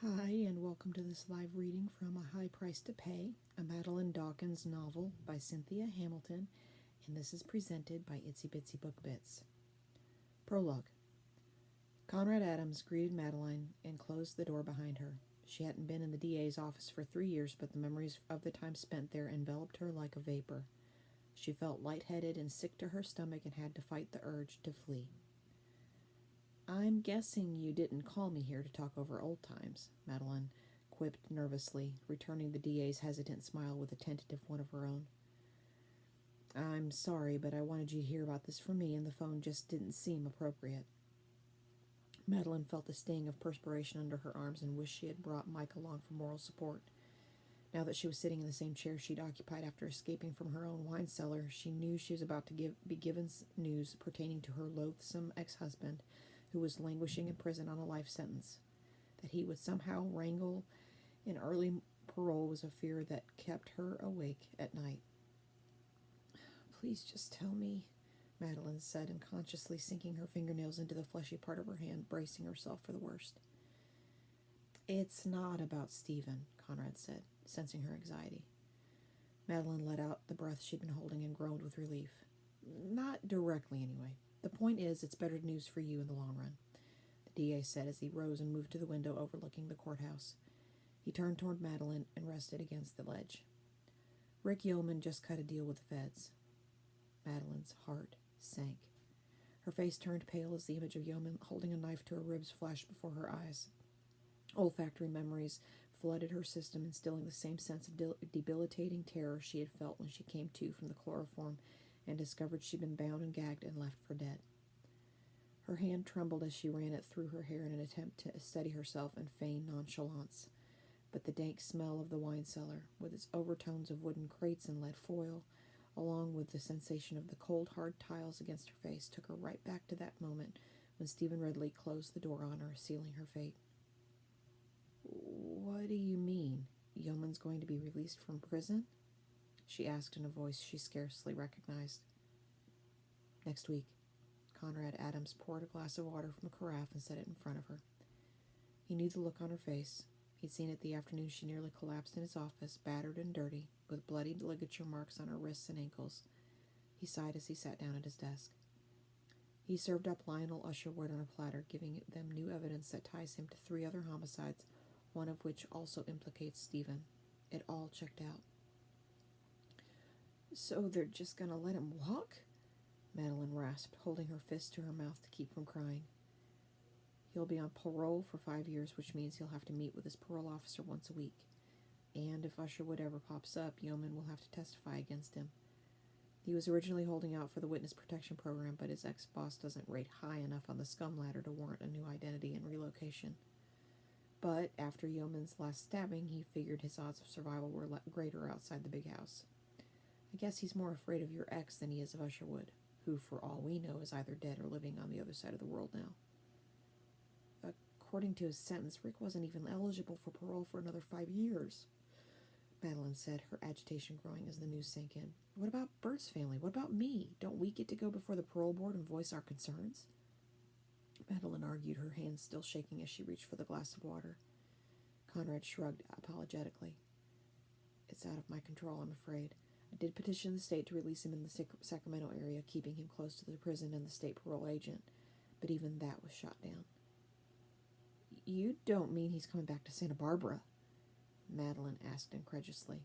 Hi, and welcome to this live reading from A High Price to Pay, a Madeline Dawkins novel by Cynthia Hamilton, and this is presented by Itsy Bitsy Book Bits. Prologue. Conrad Adams greeted Madeline and closed the door behind her. She hadn't been in the DA's office for 3 years, but the memories of the time spent there enveloped her like a vapor. She felt lightheaded and sick to her stomach and had to fight the urge to flee. "I'm guessing you didn't call me here to talk over old times," Madeline quipped nervously, returning the DA's hesitant smile with a tentative one of her own. "I'm sorry, but I wanted you to hear about this from me, and the phone just didn't seem appropriate." Madeline felt the sting of perspiration under her arms and wished she had brought Mike along for moral support. Now that she was sitting in the same chair she'd occupied after escaping from her own wine cellar, she knew she was about to be given news pertaining to her loathsome ex-husband, who was languishing in prison on a life sentence. That he would somehow wrangle in early parole was a fear that kept her awake at night. "Please just tell me," Madeline said, unconsciously sinking her fingernails into the fleshy part of her hand, bracing herself for the worst. "It's not about Stephen," Conrad said, sensing her anxiety. Madeline let out the breath she'd been holding and groaned with relief. "Not directly, anyway. The point is, it's better news for you in the long run," the DA said as he rose and moved to the window overlooking the courthouse. He turned toward Madeline and rested against the ledge. "Rick Yeoman just cut a deal with the feds." Madeline's heart sank. Her face turned pale as the image of Yeoman holding a knife to her ribs flashed before her eyes. Olfactory memories flooded her system, instilling the same sense of debilitating terror she had felt when she came to from the chloroform and discovered she'd been bound and gagged and left for dead. Her hand trembled as she ran it through her hair in an attempt to steady herself and feign nonchalance. But the dank smell of the wine cellar, with its overtones of wooden crates and lead foil, along with the sensation of the cold, hard tiles against her face, took her right back to that moment when Stephen Ridley closed the door on her, sealing her fate. "What do you mean? Yeoman's going to be released from prison?" she asked in a voice she scarcely recognized. "Next week." Conrad Adams poured a glass of water from a carafe and set it in front of her. He knew the look on her face. He'd seen it the afternoon she nearly collapsed in his office, battered and dirty, with bloody ligature marks on her wrists and ankles. He sighed as he sat down at his desk. He served up Lionel Usherwood on a platter, giving them new evidence that ties him to 3 other homicides, one of which also implicates Stephen. It all checked out. "So they're just going to let him walk?" Madeline rasped, holding her fist to her mouth to keep from crying. "He'll be on parole for 5 years, which means he'll have to meet with his parole officer once a week. And if Usherwood ever pops up, Yeoman will have to testify against him. He was originally holding out for the witness protection program, but his ex-boss doesn't rate high enough on the scum ladder to warrant a new identity and relocation. But after Yeoman's last stabbing, he figured his odds of survival were greater outside the big house. I guess he's more afraid of your ex than he is of Usherwood, who, for all we know, is either dead or living on the other side of the world now. According to his sentence, Rick wasn't even eligible for parole for another 5 years," Madeline said, her agitation growing as the news sank in. "What about Bert's family? What about me? Don't we get to go before the parole board and voice our concerns?" Madeline argued, her hands still shaking as she reached for the glass of water. Conrad shrugged apologetically. "It's out of my control, I'm afraid. I did petition the state to release him in the Sacramento area, keeping him close to the prison and the state parole agent, but even that was shot down." "You don't mean he's coming back to Santa Barbara?" Madeline asked incredulously.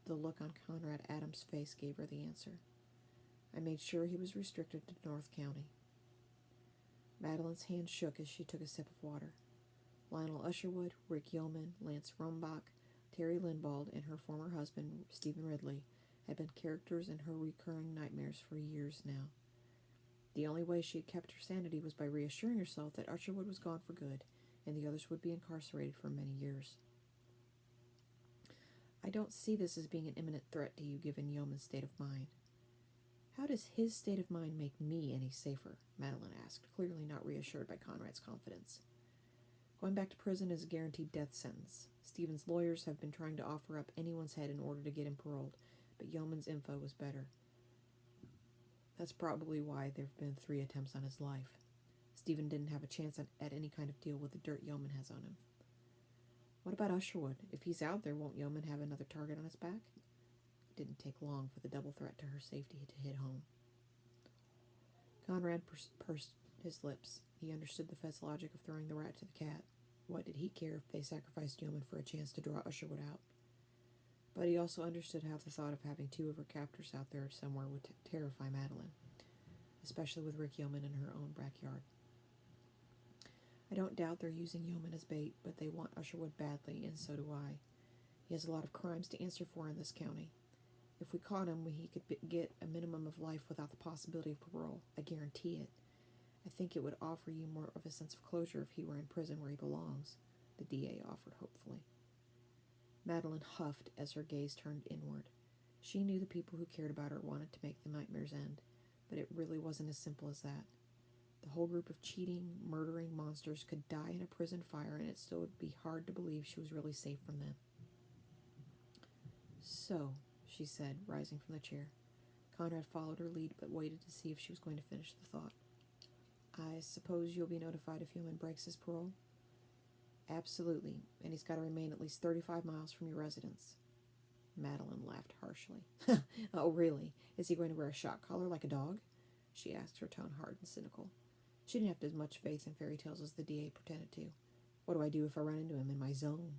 The look on Conrad Adams' face gave her the answer. "I made sure he was restricted to North County." Madeline's hand shook as she took a sip of water. Lionel Usherwood, Rick Yeoman, Lance Rombach, Terry Lindbald, and her former husband, Stephen Ridley, had been characters in her recurring nightmares for years now. The only way she had kept her sanity was by reassuring herself that Usherwood was gone for good, and the others would be incarcerated for many years. "I don't see this as being an imminent threat to you, given Yeoman's state of mind." "How does his state of mind make me any safer?" Madeline asked, clearly not reassured by Conrad's confidence. "Going back to prison is a guaranteed death sentence. Stephen's lawyers have been trying to offer up anyone's head in order to get him paroled, but Yeoman's info was better. That's probably why there have been 3 attempts on his life. Stephen didn't have a chance at any kind of deal with the dirt Yeoman has on him." What about Usherwood? If he's out there, won't Yeoman have another target on his back? It didn't take long for the double threat to her safety to hit home. Conrad pursed his lips. He understood the Fed's logic of throwing the rat to the cat. What did he care if they sacrificed Yeoman for a chance to draw Usherwood out? But he also understood how the thought of having two of her captors out there somewhere would terrify Madeline, especially with Rick Yeoman in her own backyard. I don't doubt they're using Yeoman as bait, but they want Usherwood badly, and so do I. He has a lot of crimes to answer for in this county. If we caught him, he could get a minimum of life without the possibility of parole. I guarantee it. I think it would offer you more of a sense of closure if he were in prison where he belongs, the DA offered hopefully. Madeline huffed as her gaze turned inward. She knew the people who cared about her wanted to make the nightmares end, but it really wasn't as simple as that. The whole group of cheating, murdering monsters could die in a prison fire, and it still would be hard to believe she was really safe from them. So, she said, rising from the chair. Conrad followed her lead, but waited to see if she was going to finish the thought. I suppose you'll be notified if Yeoman breaks his parole? Absolutely, and he's got to remain at least 35 miles from your residence. Madeline laughed harshly. Oh, really? Is he going to wear a shock collar like a dog? She asked, her tone hard and cynical. She didn't have as much faith in fairy tales as the DA pretended to. What do I do if I run into him in my zone?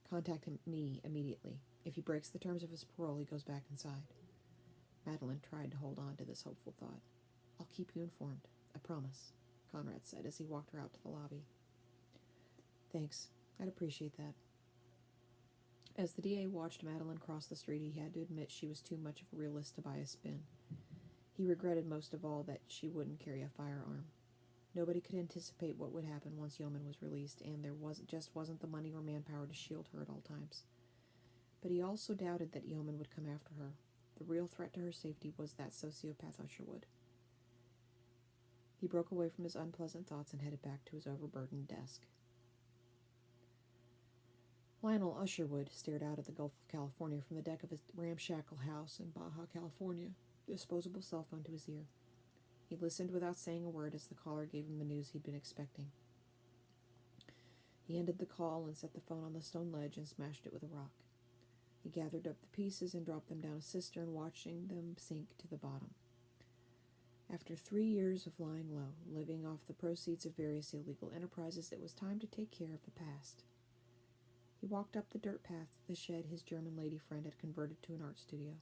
Contact me immediately. If he breaks the terms of his parole, he goes back inside. Madeline tried to hold on to this hopeful thought. I'll keep you informed. I promise, Conrad said as he walked her out to the lobby. Thanks. I'd appreciate that. As the DA watched Madeline cross the street, he had to admit she was too much of a realist to buy a spin. He regretted most of all that she wouldn't carry a firearm. Nobody could anticipate what would happen once Yeoman was released, and there wasn't the money or manpower to shield her at all times. But he also doubted that Yeoman would come after her. The real threat to her safety was that sociopath Usherwood. He broke away from his unpleasant thoughts and headed back to his overburdened desk. Lionel Usherwood stared out at the Gulf of California from the deck of his ramshackle house in Baja California, disposable cell phone to his ear. He listened without saying a word as the caller gave him the news he'd been expecting. He ended the call and set the phone on the stone ledge and smashed it with a rock. He gathered up the pieces and dropped them down a cistern, watching them sink to the bottom. After 3 years of lying low, living off the proceeds of various illegal enterprises, it was time to take care of the past. He walked up the dirt path to the shed his German lady friend had converted to an art studio.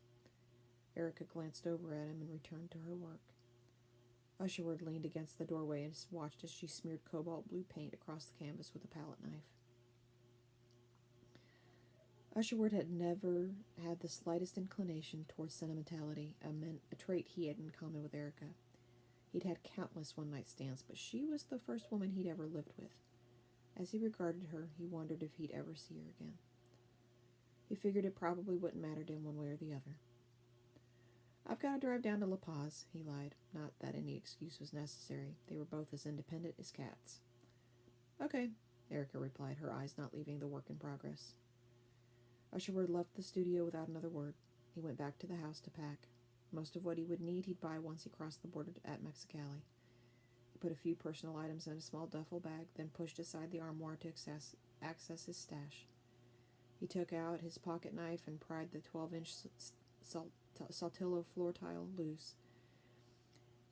Erica glanced over at him and returned to her work. Usherwood leaned against the doorway and watched as she smeared cobalt blue paint across the canvas with a palette knife. Usherwood had never had the slightest inclination towards sentimentality, a trait he had in common with Erica. He'd had countless one-night stands, but she was the first woman he'd ever lived with. As he regarded her, he wondered if he'd ever see her again. He figured it probably wouldn't matter to him one way or the other. I've got to drive down to La Paz, he lied. Not that any excuse was necessary. They were both as independent as cats. Okay, Erica replied, her eyes not leaving the work in progress. Usherwood left the studio without another word. He went back to the house to pack. Most of what he would need he'd buy once he crossed the border at Mexicali. He put a few personal items in a small duffel bag, then pushed aside the armoire to access his stash. He took out his pocket knife and pried the 12-inch Saltillo floor tile loose.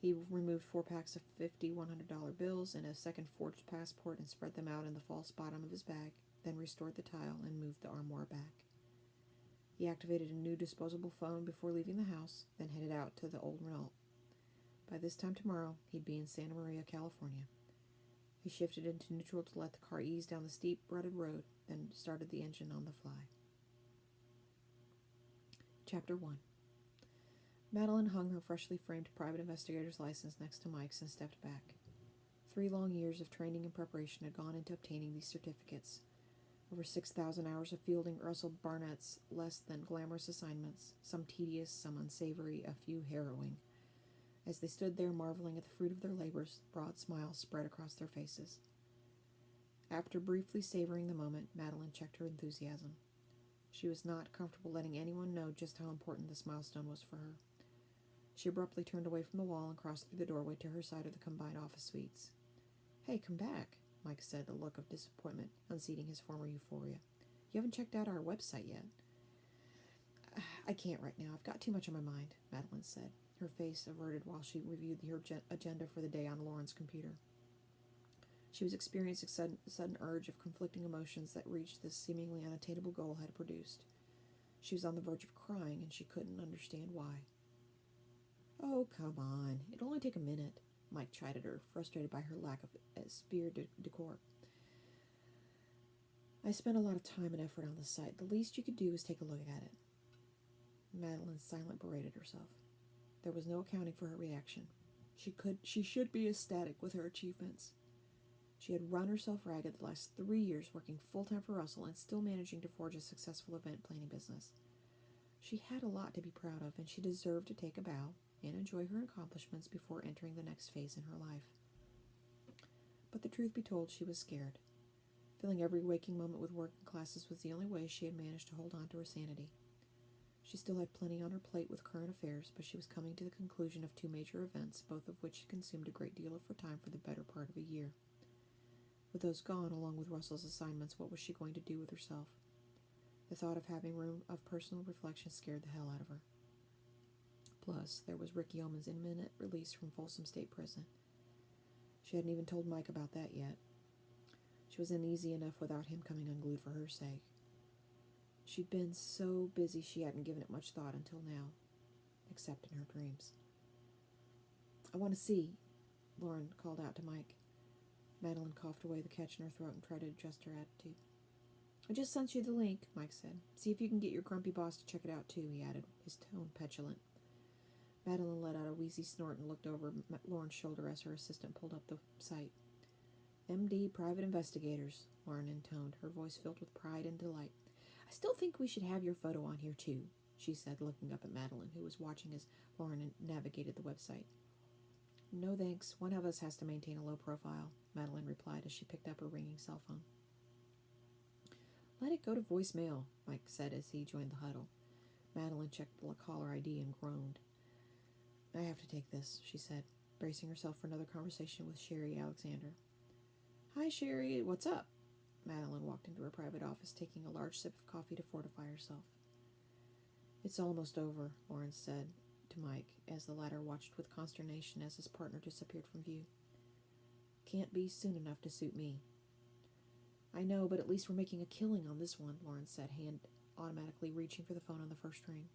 He removed 4 packs of $50 $100 bills and a second forged passport and spread them out in the false bottom of his bag, then restored the tile and moved the armoire back. He activated a new disposable phone before leaving the house, then headed out to the old Renault. By this time tomorrow, he'd be in Santa Maria, California. He shifted into neutral to let the car ease down the steep, rutted road, then started the engine on the fly. Chapter 1. Madeline hung her freshly framed private investigator's license next to Mike's and stepped back. 3 long years of training and preparation had gone into obtaining these certificates. Over 6,000 hours of fielding Russell Barnett's less than glamorous assignments, some tedious, some unsavory, a few harrowing. As they stood there marveling at the fruit of their labors, broad smiles spread across their faces. After briefly savoring the moment, Madeline checked her enthusiasm. She was not comfortable letting anyone know just how important this milestone was for her. She abruptly turned away from the wall and crossed through the doorway to her side of the combined office suites. Hey, come back, Mike said, a look of disappointment unseating his former euphoria. You haven't checked out our website yet. I can't right now. I've got too much on my mind, Madeline said, her face averted while she reviewed her agenda for the day on Lauren's computer. She was experiencing a sudden urge of conflicting emotions that reached this seemingly unattainable goal had produced. She was on the verge of crying, and she couldn't understand why. Oh, come on. It'll only take a minute, Mike chided her, frustrated by her lack of esprit de corps. I spent a lot of time and effort on the site. The least you could do is take a look at it. Madeline silently berated herself. There was no accounting for her reaction. She should be ecstatic with her achievements. She had run herself ragged the last 3 years, working full-time for Russell and still managing to forge a successful event planning business. She had a lot to be proud of, and she deserved to take a bow and enjoy her accomplishments before entering the next phase in her life. But the truth be told, she was scared. Filling every waking moment with work and classes was the only way she had managed to hold on to her sanity. She still had plenty on her plate with current affairs, but she was coming to the conclusion of 2 major events, both of which consumed a great deal of her time for the better part of a year. With those gone, along with Russell's assignments, what was she going to do with herself? The thought of having room of personal reflection scared the hell out of her. Plus, there was Rick Yeoman's imminent release from Folsom State Prison. She hadn't even told Mike about that yet. She was uneasy enough without him coming unglued for her sake. She'd been so busy she hadn't given it much thought until now, except in her dreams. I want to see, Lauren called out to Mike. Madeline coughed away the catch in her throat and tried to adjust her attitude. I just sent you the link, Mike said. See if you can get your grumpy boss to check it out, too, he added, his tone petulant. Madeline let out a wheezy snort and looked over Lauren's shoulder as her assistant pulled up the site. MD Private Investigators, Lauren intoned, her voice filled with pride and delight. I still think we should have your photo on here, too, she said, looking up at Madeline, who was watching as Lauren navigated the website. No thanks. One of us has to maintain a low profile, Madeline replied as she picked up her ringing cell phone. Let it go to voicemail, Mike said as he joined the huddle. Madeline checked the caller ID and groaned. I have to take this, she said, bracing herself for another conversation with Sherry Alexander. Hi, Sherry. What's up? Madeline walked into her private office, taking a large sip of coffee to fortify herself. It's almost over, Lauren said to Mike, as the latter watched with consternation as his partner disappeared from view. Can't be soon enough to suit me. I know, but at least we're making a killing on this one, Lauren said, hand automatically reaching for the phone on the first ring.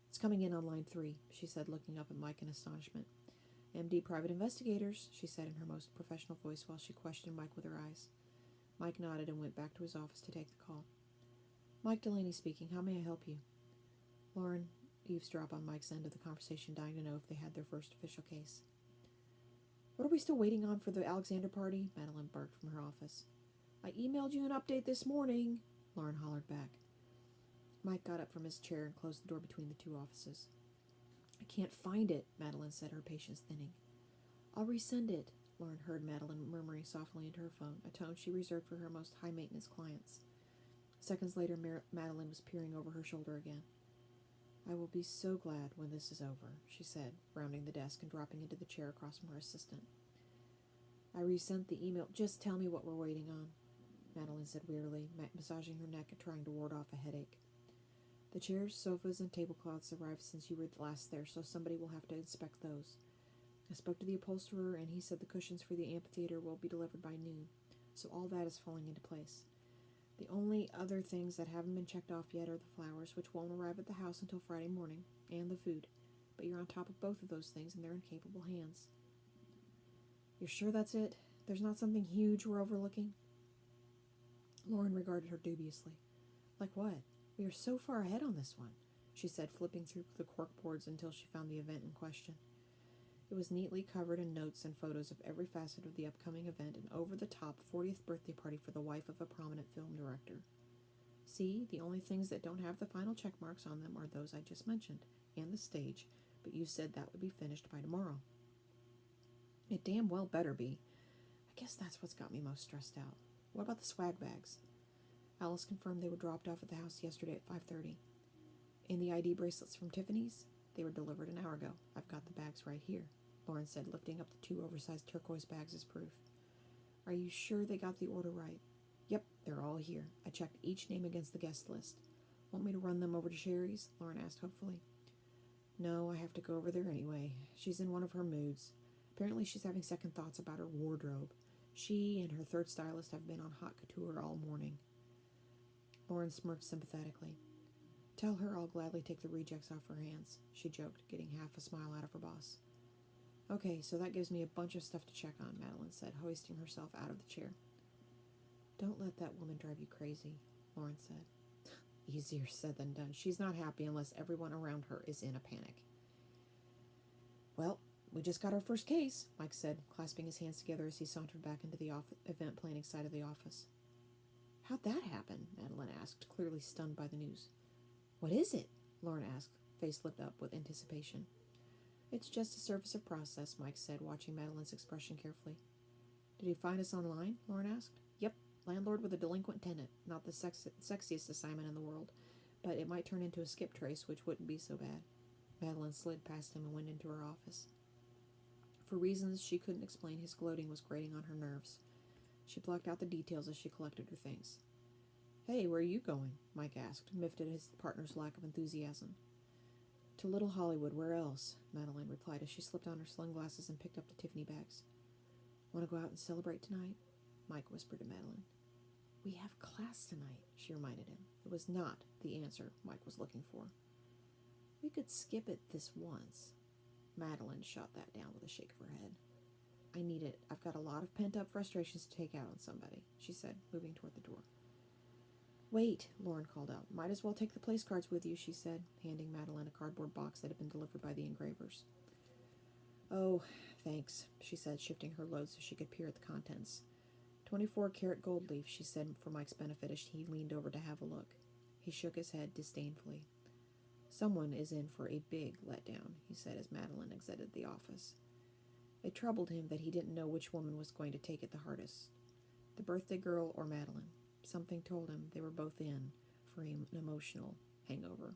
It's coming in on line 3, she said, looking up at Mike in astonishment. MD Private Investigators, she said in her most professional voice while she questioned Mike with her eyes. Mike nodded and went back to his office to take the call. Mike Delaney speaking. How may I help you? Lauren eavesdropped on Mike's end of the conversation, dying to know if they had their first official case. What are we still waiting on for the Alexander party? Madeline barked from her office. I emailed you an update this morning, Lauren hollered back. Mike got up from his chair and closed the door between the 2 offices. I can't find it, Madeline said, her patience thinning. I'll resend it, Lauren heard Madeline murmuring softly into her phone, a tone she reserved for her most high-maintenance clients. Seconds later, Madeline was peering over her shoulder again. I will be so glad when this is over, she said, rounding the desk and dropping into the chair across from her assistant. I resent the email. Just tell me what we're waiting on, Madeline said wearily, massaging her neck and trying to ward off a headache. The chairs, sofas, and tablecloths arrived since you were last there, so somebody will have to inspect those. I spoke to the upholsterer, and he said the cushions for the amphitheater will be delivered by noon, so all that is falling into place. The only other things that haven't been checked off yet are the flowers, which won't arrive at the house until Friday morning, and the food. But you're on top of both of those things, and they're in capable hands. You're sure that's it? There's not something huge we're overlooking? Lauren regarded her dubiously. Like what? We are so far ahead on this one, she said, flipping through the cork boards until she found the event in question. It was neatly covered in notes and photos of every facet of the upcoming event and over-the-top 40th birthday party for the wife of a prominent film director. See, the only things that don't have the final check marks on them are those I just mentioned, and the stage, but you said that would be finished by tomorrow. It damn well better be. I guess that's what's got me most stressed out. What about the swag bags? Alice confirmed they were dropped off at the house yesterday at 5:30. And the ID bracelets from Tiffany's? They were delivered an hour ago. I've got the bags right here, Lauren said, lifting up the 2 oversized turquoise bags as proof. Are you sure they got the order right? Yep, they're all here. I checked each name against the guest list. Want me to run them over to Sherry's? Lauren asked hopefully. No, I have to go over there anyway. She's in one of her moods. Apparently she's having second thoughts about her wardrobe. She and her third stylist have been on haute couture all morning. Lauren smirked sympathetically. Tell her I'll gladly take the rejects off her hands, she joked, getting half a smile out of her boss. Okay, so that gives me a bunch of stuff to check on, Madeline said, hoisting herself out of the chair. Don't let that woman drive you crazy, Lauren said. Easier said than done. She's not happy unless everyone around her is in a panic. Well, we just got our first case, Mike said, clasping his hands together as he sauntered back into the event planning side of the office. How'd that happen? Madeline asked, clearly stunned by the news. What is it? Lauren asked, face lit up with anticipation. It's just a service of process, Mike said, watching Madeline's expression carefully. Did he find us online? Lauren asked. Yep, landlord with a delinquent tenant. Not the sexiest assignment in the world, but it might turn into a skip trace, which wouldn't be so bad. Madeline slid past him and went into her office. For reasons she couldn't explain, his gloating was grating on her nerves. She blocked out the details as she collected her things. Hey, where are you going? Mike asked, miffed at his partner's lack of enthusiasm. To Little Hollywood, where else? Madeline replied as she slipped on her sunglasses and picked up the Tiffany bags. Want to go out and celebrate tonight? Mike whispered to Madeline. We have class tonight, she reminded him. It was not the answer Mike was looking for. We could skip it this once. Madeline shot that down with a shake of her head. I need it. I've got a lot of pent-up frustrations to take out on somebody, she said, moving toward the door. Wait, Lauren called out. Might as well take the place cards with you, she said, handing Madeline a cardboard box that had been delivered by the engravers. Oh, thanks, she said, shifting her load so she could peer at the contents. 24-karat gold leaf, she said for Mike's benefit as he leaned over to have a look. He shook his head disdainfully. Someone is in for a big letdown, he said as Madeline exited the office. It troubled him that he didn't know which woman was going to take it the hardest, the birthday girl or Madeline. Something told him they were both in for an emotional hangover.